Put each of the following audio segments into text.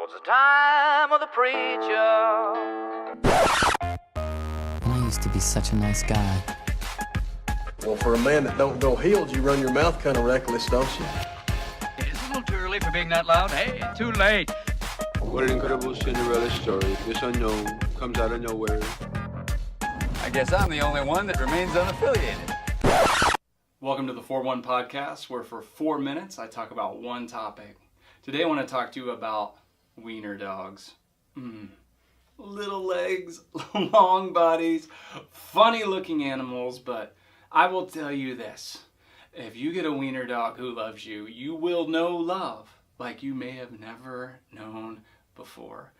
'twas the time of the preacher. And I used to be such a nice guy. Well, for a man that don't go healed, you run your mouth kind of reckless, don't you? It's a little too early for being that loud. Hey, too late. What an incredible Cinderella story. This unknown comes out of nowhere. I guess I'm the only one that remains unaffiliated. Welcome to the 4-1 podcast, where for 4 minutes I talk about one topic. Today I want to talk to you about wiener dogs. Little legs, long bodies, funny looking animals, but I will tell you this. If you get a wiener dog who loves you, you will know love like you may have never known before.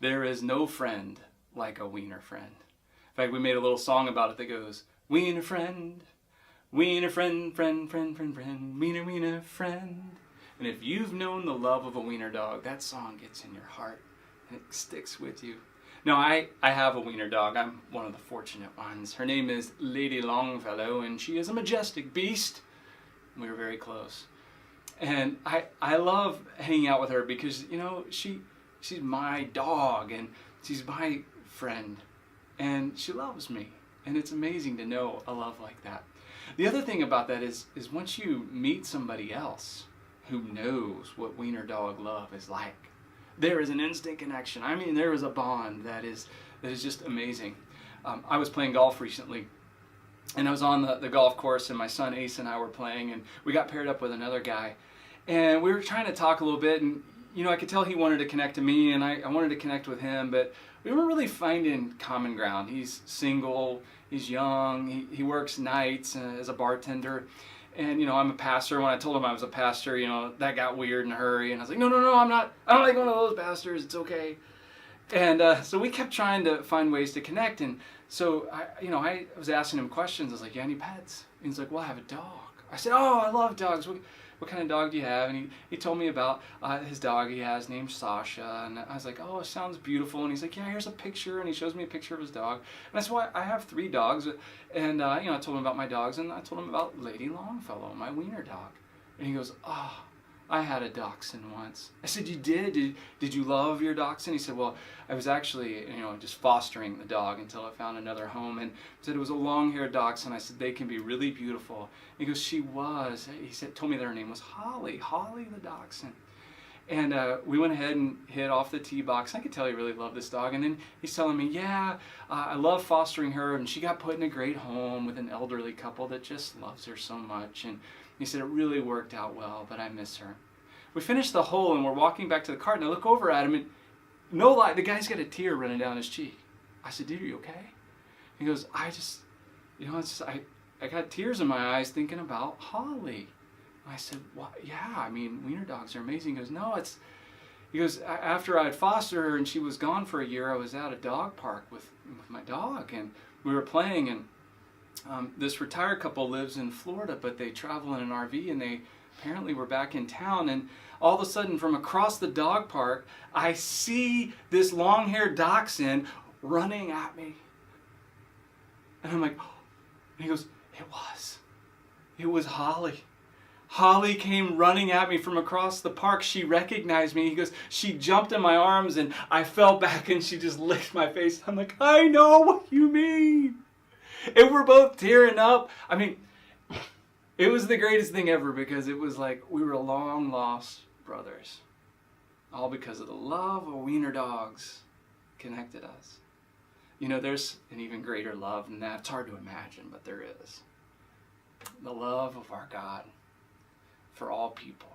There is no friend like a wiener friend. In fact, we made a little song about it that goes, wiener friend, wiener friend, friend, friend, friend, friend, wiener, wiener friend. And if you've known the love of a wiener dog, that song gets in your heart and it sticks with you. Now, I have a wiener dog. I'm one of the fortunate ones. Her name is Lady Longfellow, and she is a majestic beast. We were very close. And I love hanging out with her because, you know, she's my dog and she's my friend. And she loves me. And it's amazing to know a love like that. The other thing about that is once you meet somebody else who knows what wiener dog love is like, there is an instant connection. I mean, there is a bond that is just amazing. I was playing golf recently, and I was on the golf course, and my son Ace and I were playing, and we got paired up with another guy, and we were trying to talk a little bit, and you know, I could tell he wanted to connect to me, and I wanted to connect with him, but we weren't really finding common ground. He's single, he's young, he works nights as a bartender. And, you know, I'm a pastor. When I told him I was a pastor, you know, that got weird in a hurry. And I was like, no, I'm not. I don't like one of those pastors. It's okay. And so we kept trying to find ways to connect. And so, I was asking him questions. I was like, you have any pets? And he's like, well, I have a dog. I said, oh, I love dogs. What kind of dog do you have? And he told me about his dog he has named Sasha. And I was like, oh, it sounds beautiful. And he's like, yeah, here's a picture. And he shows me a picture of his dog. And I said, well, I have 3 dogs. And, I told him about my dogs. And I told him about Lady Longfellow, my wiener dog. And he goes, oh, I had a dachshund once. I said, you did? Did you love your dachshund? He said, well, I was actually, just fostering the dog until I found another home. And he said it was a long-haired dachshund. I said, they can be really beautiful. And he goes, she was. He told me that her name was Holly the dachshund. And we went ahead and hit off the tee box. I could tell he really loved this dog. And then he's telling me, I love fostering her. And she got put in a great home with an elderly couple that just loves her so much. And he said it really worked out well, but I miss her. We finished the hole and we're walking back to the cart, and I look over at him, and no lie, the guy's got a tear running down his cheek. I said, dude, are you okay? He goes, I got tears in my eyes thinking about Holly. I said, well, yeah, I mean, wiener dogs are amazing. He goes, no, he goes, after I had fostered her and she was gone for a year, I was at a dog park with my dog, and we were playing, and this retired couple lives in Florida, but they travel in an RV, and they apparently were back in town, and all of a sudden from across the dog park, I see this long-haired dachshund running at me. And I'm like, oh. And he goes, it was Holly. Holly came running at me from across the park. She recognized me. He goes, she jumped in my arms, and I fell back, and she just licked my face. I'm like, I know what you mean. And we're both tearing up. I mean, it was the greatest thing ever, because it was like we were long lost brothers. All because of the love of wiener dogs connected us. You know, there's an even greater love than that. It's hard to imagine, but there is. The love of our God for all people.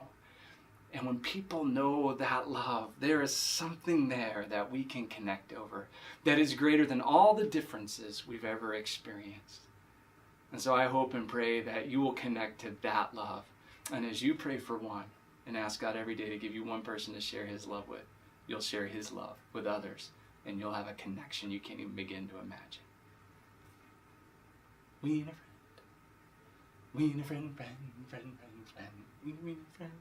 And when people know that love, there is something there that we can connect over that is greater than all the differences we've ever experienced. And so I hope and pray that you will connect to that love. And as you pray for one and ask God every day to give you one person to share his love with, you'll share his love with others, and you'll have a connection you can't even begin to imagine. Wiener friend, wiener friend, friend, friend, friend, friend, wiener friend.